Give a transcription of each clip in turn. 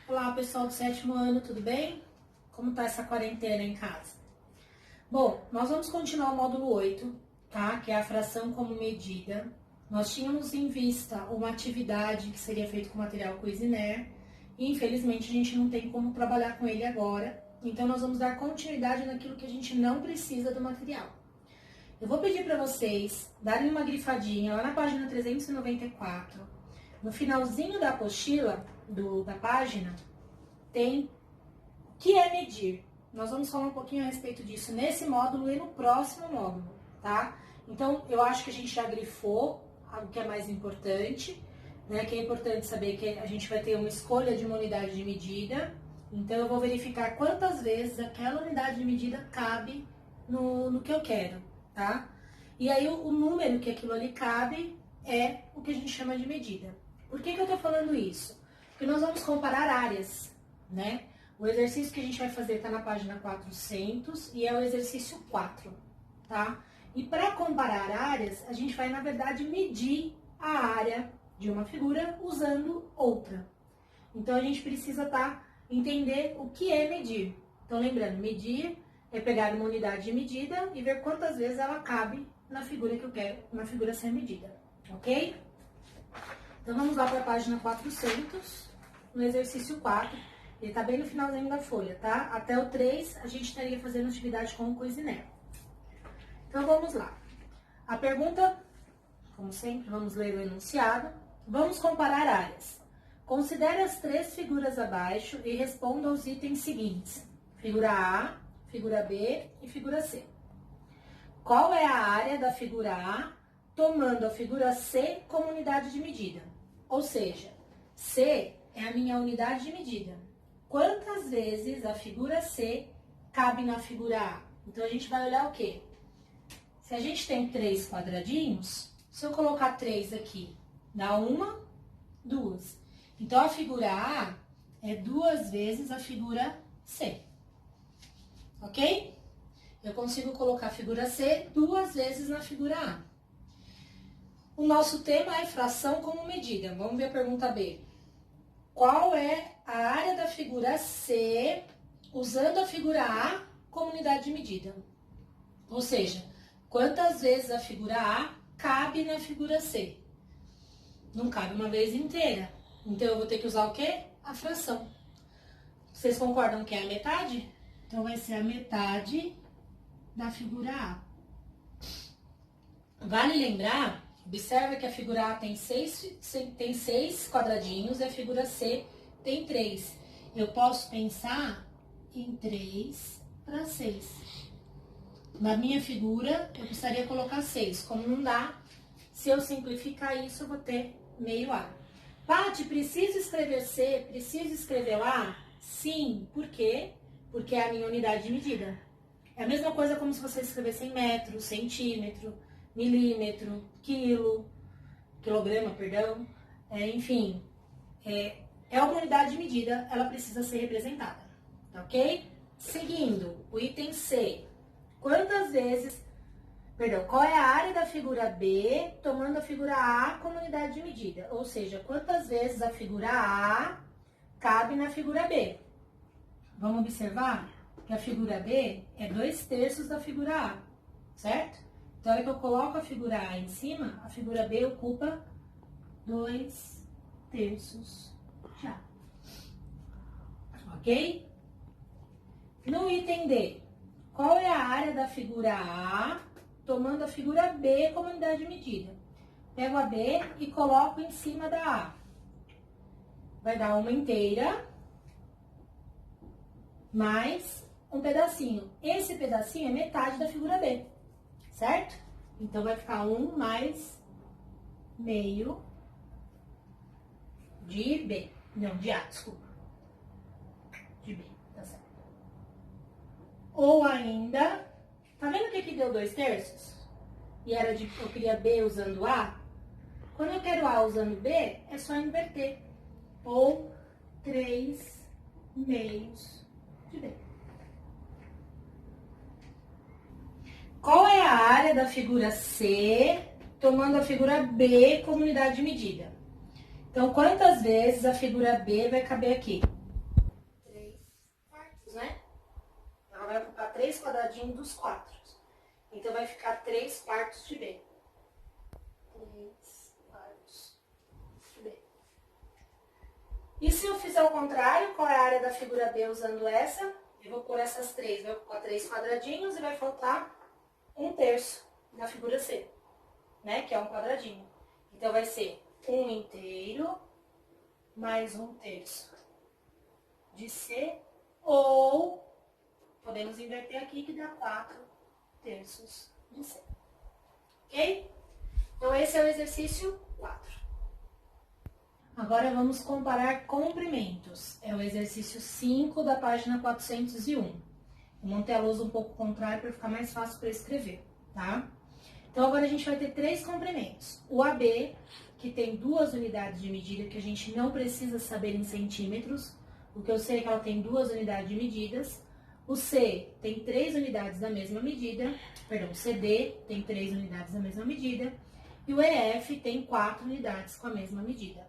Olá, pessoal do 7º ano, tudo bem? Como tá essa quarentena em casa? Bom, nós vamos continuar o módulo 8, tá? Que é a fração como medida. Nós tínhamos em vista uma atividade que seria feita com material Cuisinart e infelizmente a gente não tem como trabalhar com ele agora. Então nós vamos dar continuidade naquilo que a gente não precisa do material. Eu vou pedir para vocês darem uma grifadinha lá na página 394. No finalzinho da apostila da página tem o que é medir. Nós vamos falar um pouquinho a respeito disso nesse módulo e no próximo módulo, tá? Então, eu acho que a gente já grifou o que é mais importante, né? Que é importante saber que a gente vai ter uma escolha de uma unidade de medida. Então, eu vou verificar quantas vezes aquela unidade de medida cabe no que eu quero, tá? E aí, o número que aquilo ali cabe é o que a gente chama de medida. Por que eu tô falando isso? Porque nós vamos comparar áreas, né? O exercício que a gente vai fazer está na página 400 e é o exercício 4, tá? E para comparar áreas, a gente vai, na verdade, medir a área de uma figura usando outra. Então, a gente precisa entender o que é medir. Então, lembrando, medir é pegar uma unidade de medida e ver quantas vezes ela cabe na figura que eu quero, na figura ser medida, ok? Então, vamos lá para a página 400, no exercício 4. Ele tá bem no finalzinho da folha, tá? Até o 3, a gente estaria fazendo atividade com o Cuisinart. Então, vamos lá. A pergunta, como sempre, vamos ler o enunciado. Vamos comparar áreas. Considere as 3 figuras abaixo e responda aos itens seguintes. Figura A, figura B e figura C. Qual é a área da figura A, tomando a figura C como unidade de medida? Ou seja, C é a minha unidade de medida. Quantas vezes a figura C cabe na figura A? Então, a gente vai olhar o quê? Se a gente tem 3 quadradinhos, se eu colocar 3 aqui, dá 1, 2. Então, a figura A é 2 vezes a figura C. Ok? Eu consigo colocar a figura C 2 vezes na figura A. O nosso tema é fração como medida. Vamos ver a pergunta B. Qual é a área da figura C usando a figura A como unidade de medida? Ou seja, quantas vezes a figura A cabe na figura C? Não cabe uma vez inteira. Então, eu vou ter que usar o quê? A fração. Vocês concordam que é a metade? Então, vai ser a metade da figura A. Vale lembrar, observa que a figura A tem 6 quadradinhos e a figura C tem 3. Eu posso pensar em 3 para 6. Na minha figura, eu precisaria colocar 6. Como não dá, se eu simplificar isso, eu vou ter meio A. Paty, preciso escrever C? Preciso escrever A? Sim. Por quê? Porque é a minha unidade de medida. É a mesma coisa como se você escrevesse em metro, centímetro, milímetro, quilograma, perdão. Enfim, é uma unidade de medida, ela precisa ser representada, tá ok? Seguindo, o item C. Qual é a área da figura B, tomando a figura A como unidade de medida? Ou seja, quantas vezes a figura A cabe na figura B? Vamos observar que a figura B é 2/3 da figura A, certo? Então, na hora que eu coloco a figura A em cima, a figura B ocupa 2/3 já. Ok? No item D, qual é a área da figura A, tomando a figura B como unidade de medida? Pego a B e coloco em cima da A. Vai dar uma inteira, mais um pedacinho. Esse pedacinho é metade da figura B, certo? Então, vai ficar 1 mais meio de B. Não, de A, desculpa. De B, tá certo. Ou ainda, tá vendo o que deu 2/3? E eu queria B usando A? Quando eu quero A usando B, é só inverter. Ou 3 meios de B. Qual é a área da figura C, tomando a figura B como unidade de medida? Então, quantas vezes a figura B vai caber aqui? ela vai ocupar 3 quadradinhos dos 4. Então, vai ficar 3 quartos de B. 3 quartos de B. E se eu fizer o contrário, qual é a área da figura B usando essa? Eu vou pôr essas 3, vai ocupar 3 quadradinhos e vai faltar 1/3 da figura C, né? Que é um quadradinho. Então, vai ser 1 inteiro mais 1/3 de C, ou podemos inverter aqui que dá 4/3 de C. Ok? Então, esse é o exercício 4. Agora, vamos comparar comprimentos. É o exercício 5 da página 401. Eu montei a lousa um pouco contrário para ficar mais fácil para escrever, tá? Então, agora a gente vai ter 3 comprimentos. O AB, que tem 2 unidades de medida, que a gente não precisa saber em centímetros, o que eu sei é que ela tem 2 unidades de medidas. O C tem 3 unidades da mesma medida, perdão, o CD tem 3 unidades da mesma medida, e o EF tem 4 unidades com a mesma medida,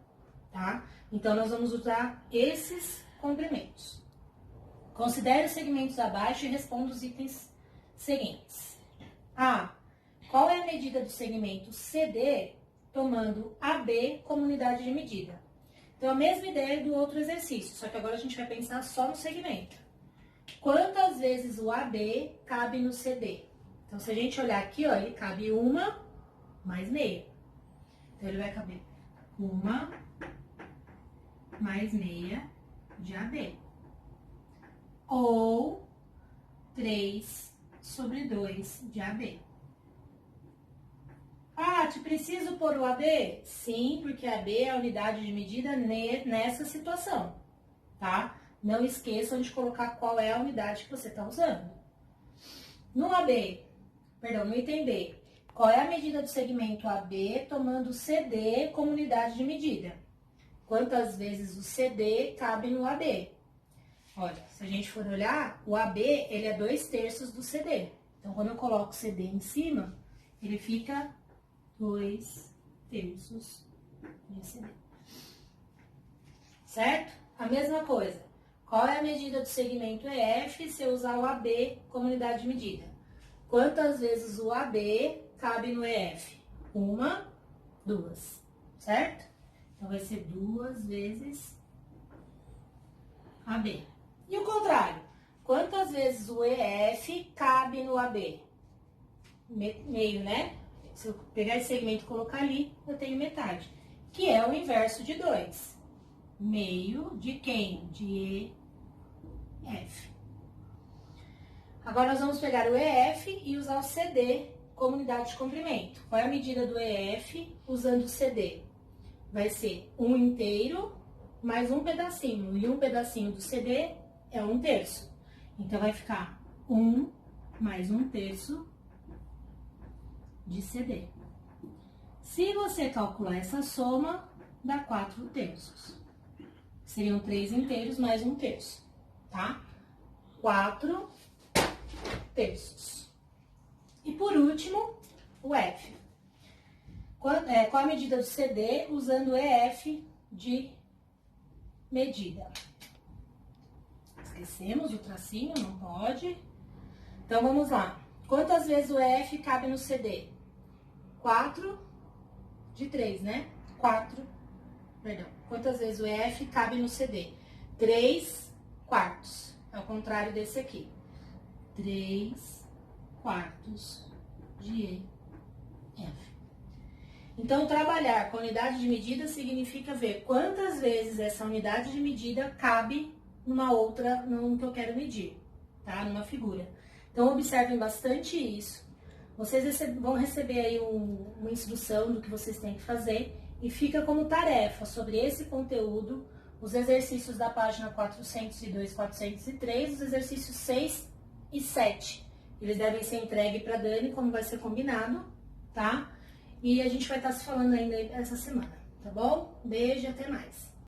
tá? Então, nós vamos usar esses comprimentos. Considere os segmentos abaixo e responda os itens seguintes. A. Qual é a medida do segmento CD, tomando AB como unidade de medida? Então, a mesma ideia do outro exercício, só que agora a gente vai pensar só no segmento. Quantas vezes o AB cabe no CD? Então, se a gente olhar aqui, ó, ele cabe 1 mais meia. Então, ele vai caber 1 mais meia de AB. Ou 3/2 de AB. Ah, te preciso pôr o AB? Sim, porque AB é a unidade de medida nessa situação, tá? Não esqueçam de colocar qual é a unidade que você está usando. No item B, qual é a medida do segmento AB tomando o CD como unidade de medida? Quantas vezes o CD cabe no AB? Olha, se a gente for olhar, o AB, ele é 2/3 do CD. Então, quando eu coloco o CD em cima, ele fica 2/3 de CD. Certo? A mesma coisa. Qual é a medida do segmento EF se eu usar o AB como unidade de medida? Quantas vezes o AB cabe no EF? 1, 2. Certo? Então, vai ser 2 vezes AB. E o contrário? Quantas vezes o EF cabe no AB? Meio, né? Se eu pegar esse segmento e colocar ali, eu tenho metade. Que é o inverso de 2. Meio de quem? De EF. Agora, nós vamos pegar o EF e usar o CD como unidade de comprimento. Qual é a medida do EF usando o CD? Vai ser 1 inteiro mais um pedacinho. E um pedacinho do CD é 1/3. Então, vai ficar 1 mais 1/3 de CD. Se você calcular essa soma, dá 4/3. Seriam 3 inteiros mais 1/3, tá? 4/3. E por último, o F. Qual a medida do CD usando o EF de medida? Esquecemos o tracinho, não pode. Então, vamos lá. Quantas vezes o EF cabe no CD? 4/3, né? Quantas vezes o EF cabe no CD? 3/4. É o contrário desse aqui. 3/4 de EF. Então, trabalhar com unidade de medida significa ver quantas vezes essa unidade de medida cabe num que eu quero medir, tá? Numa figura. Então, observem bastante isso. Vocês vão receber aí uma instrução do que vocês têm que fazer e fica como tarefa sobre esse conteúdo os exercícios da página 402 e 403, os exercícios 6 e 7. Eles devem ser entregues para a Dani, como vai ser combinado, tá? E a gente vai estar se falando ainda essa semana, tá bom? Beijo e até mais.